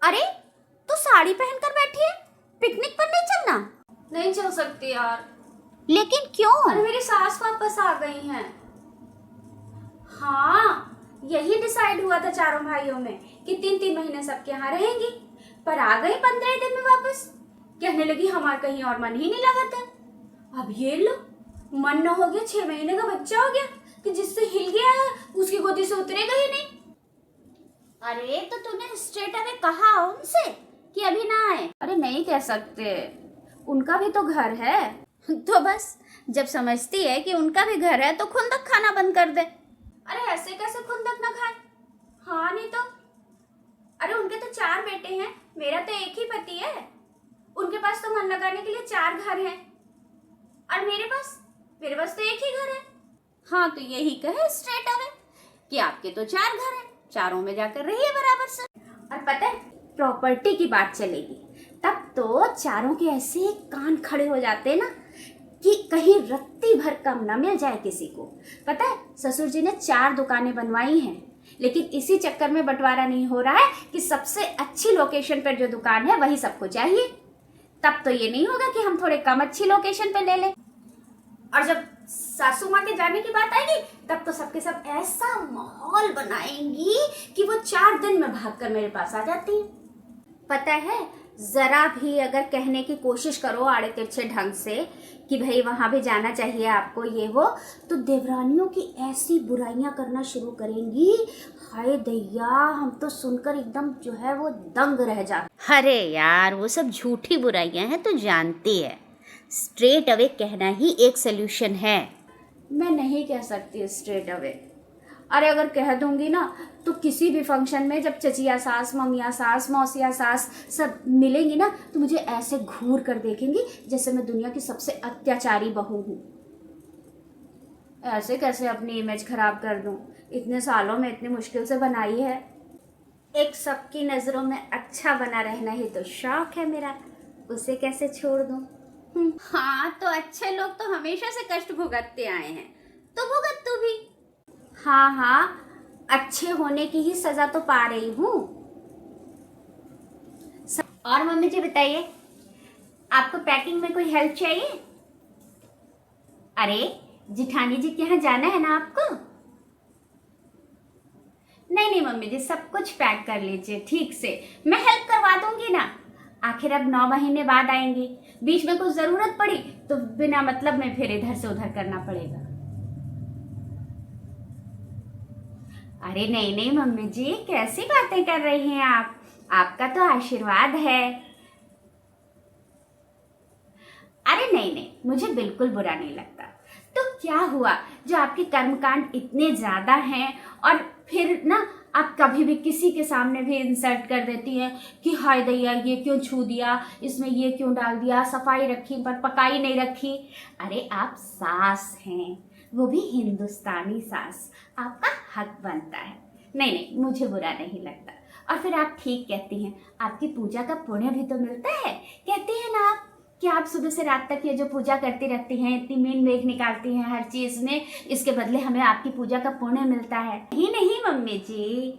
अरे तू साड़ी पहनकर बैठी है, पिकनिक पर नहीं चलना? नहीं चल सकती यार। लेकिन क्यों? अरे मेरी सास वापस आ गई हैं। हाँ, यही डिसाइड हुआ था चारों भाइयों में कि 3-3 महीने सबके यहाँ रहेंगी, पर आ गई 15 दिन में वापस। कहने लगी हमारा कहीं और मन ही नहीं लगा था। अब ये लो, मन न हो गया, 6 महीने का बच्चा हो गया कि जिससे हिल गया है उसकी गोदी से उतरेगा ही नहीं। अरे तो तूने स्ट्रेट अवे कहा उनसे कि अभी ना आए? अरे नहीं कह सकते, उनका भी तो घर है। तो बस जब समझती है कि उनका भी घर है तो खुंदक खाना बंद कर दे। अरे ऐसे कैसे खुंदक ना खाए? हाँ नहीं तो। अरे उनके तो 4 बेटे हैं, मेरा तो एक ही पति है। उनके पास तो मन लगाने के लिए 4 घर हैं, और मेरे पास तो एक ही घर है। हाँ तो यही कहे स्ट्रेट अवे कि आपके तो 4 घर हैं, चारों में जाकर रहिए बराबर से। और पता है, प्रॉपर्टी की बात चलेगी तब तो चारों के ऐसे कान खड़े हो जाते ना कि कहीं रत्ती भर कम ना मिल जाए किसी को। पता है, ससुर जी ने 4 दुकानें बनवाई हैं, लेकिन इसी चक्कर में बंटवारा नहीं हो रहा है कि सबसे अच्छी लोकेशन पर जो दुकान है वही सबको चाहिए। तब तो ये नहीं होगा कि हम थोड़े कम अच्छी लोकेशन पे ले लें। और जब सासू माँ के जाने की बात आएगी तब तो सबके सब ऐसा माहौल बनाएंगी कि वो 4 दिन में भागकर मेरे पास आ जाती है। पता है, जरा भी अगर कहने की कोशिश करो आड़े तिरछे ढंग से कि भाई वहां भी जाना चाहिए आपको, ये वो, तो देवरानियों की ऐसी बुराइयां करना शुरू करेंगी। हाय दैया, हम तो सुनकर एकदम जो है वो दंग रह जाते। अरे यार वो सब झूठी बुराइयां हैं, तो जानती है। स्ट्रेट अवे कहना ही एक सोल्यूशन है। मैं नहीं कह सकती स्ट्रेट अवे। अरे अगर कह दूंगी ना तो किसी भी फंक्शन में जब चचिया सास, ममिया सास, मौसिया सास सब मिलेंगी ना तो मुझे ऐसे घूर कर देखेंगी जैसे मैं दुनिया की सबसे अत्याचारी बहू हूँ। ऐसे कैसे अपनी इमेज खराब कर दूं? इतने सालों में इतनी मुश्किल से बनाई है। एक सबकी नजरों में अच्छा बना रहना ही तो शौक है मेरा, उसे कैसे छोड़ दूं? हाँ तो अच्छे लोग तो हमेशा से कष्ट भुगतते आए हैं, तो भुगत तू भी। हाँ, अच्छे होने की ही सजा तो पा रही हूँ। और मम्मी जी बताइए, आपको पैकिंग में कोई हेल्प चाहिए? अरे जिठानी जी के यहाँ जाना है ना आपको? नहीं मम्मी जी, सब कुछ पैक कर लीजिए ठीक से, मैं हेल्प करवा दूंगी ना। आखिर अब 9 महीने बाद आएंगी, बीच में कुछ जरूरत पड़ी तो बिना मतलब में फिर इधर से उधर करना पड़ेगा। अरे नहीं मम्मी जी, कैसी बातें कर रही हैं आप? आपका तो आशीर्वाद है। अरे नहीं, मुझे बिल्कुल बुरा नहीं लगता। तो क्या हुआ जो आपके कर्मकांड इतने ज्यादा हैं और फिर ना आप कभी भी किसी के सामने भी इंसल्ट कर देती हैं कि हाय दैया ये क्यों छू दिया, इसमें ये क्यों डाल दिया, सफाई रखी पर पकाई नहीं रखी। अरे आप सास हैं, वो भी हिंदुस्तानी सास, आपका हक बनता है। नहीं, मुझे बुरा नहीं लगता। और फिर आप ठीक कहती हैं, आपकी पूजा का पुण्य भी तो मिलता है। कहती हैं ना आप कि आप सुबह से रात तक ये जो पूजा करती रहती हैं, इतनी मीन मेघ निकालती हैं हर चीज में, इसके बदले हमें आपकी पूजा का पुण्य मिलता है। नहीं मम्मी जी,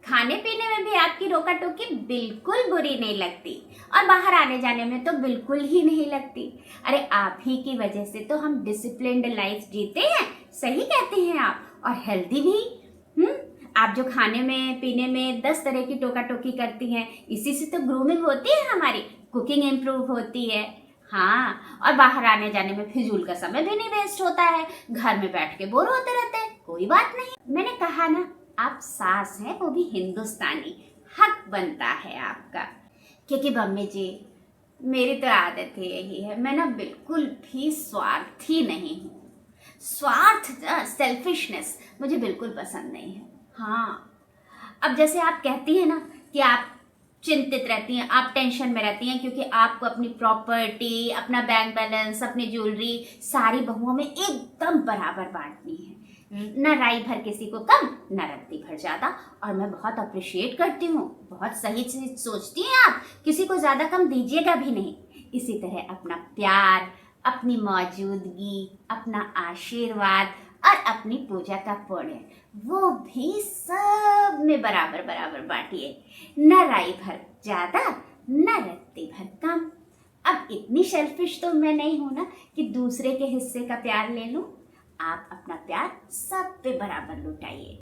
खाने पीने में भी आपकी रोका टोकी बिल्कुल बुरी नहीं लगती, और बाहर आने जाने में तो बिल्कुल ही नहीं लगती। अरे आप ही की वजह से तो हम डिसिप्लिन्ड लाइफ जीते हैं। सही कहते हैं आप, और हेल्दी भी। आप जो खाने में पीने में 10 तरह की टोका टोकी करती हैं, इसी से तो ग्रूमिंग होती है हमारी, कुकिंग इम्प्रूव होती है। हाँ, और बाहर आने जाने में फिजूल का समय भी नहीं वेस्ट होता है, घर में बैठ के बोर होते रहते हैं। कोई बात नहीं, मैंने कहा ना आप सास हैं, वो भी हिंदुस्तानी, हक बनता है आपका। क्योंकि मम्मी जी मेरी तो आदत है यही है, मैं ना बिल्कुल भी स्वार्थी नहीं हूँ। स्वार्थ, सेल्फिशनेस मुझे बिल्कुल पसंद नहीं है। हाँ, अब जैसे आप कहती हैं ना कि आप चिंतित रहती हैं, आप टेंशन में रहती हैं क्योंकि आपको अपनी प्रॉपर्टी, अपना बैंक बैलेंस, अपनी ज्वेलरी सारी बहुओं में एकदम बराबर बांटनी है, न राई भर किसी को कम, न रत्ती भर ज्यादा। और मैं बहुत अप्रिशिएट करती हूँ, बहुत सही चीज सोचती हैं आप, किसी को ज्यादा कम दीजिएगा भी नहीं। इसी तरह अपना प्यार, अपनी मौजूदगी, अपना आशीर्वाद, और अपनी पूजा का पुण्य वो भी सब में बराबर बराबर बांटिए, न राई भर ज्यादा न रत्ती भर कम। अब इतनी सेल्फिश तो मैं नहीं हूं ना कि दूसरे के हिस्से का प्यार ले लूं। आप अपना प्यार सब पे बराबर लुटाइए।